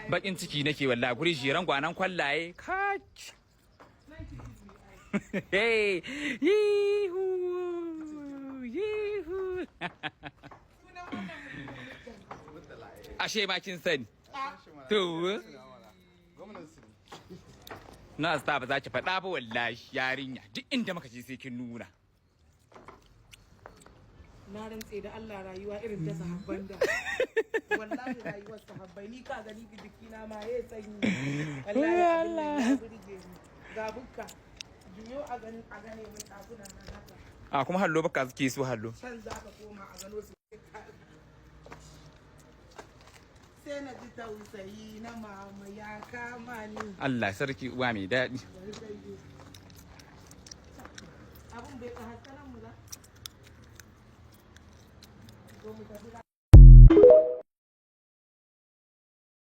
bakin ciki nake wallahi guri jiran gwanan kwallaye kaci hey yihu yihu ashe ma kin sani to na sta ba za ki faɗa ba wallahi yarinya duk inda muka je sai kin nuna na rantse da Allah rayuwa irin ta sahabban da wallahi rayuwar sahabbai ni ka gani jikina ma yayi sanyi wallahi Allah ga bukka juyo a gane mai dakuna nan haka a kuma hallo baka suke su hallo can za ka koma a gano su sai na ji tausayi na mama ya kama ni Allah sarki uwa mai daɗi abun bai ka haskaran mu ba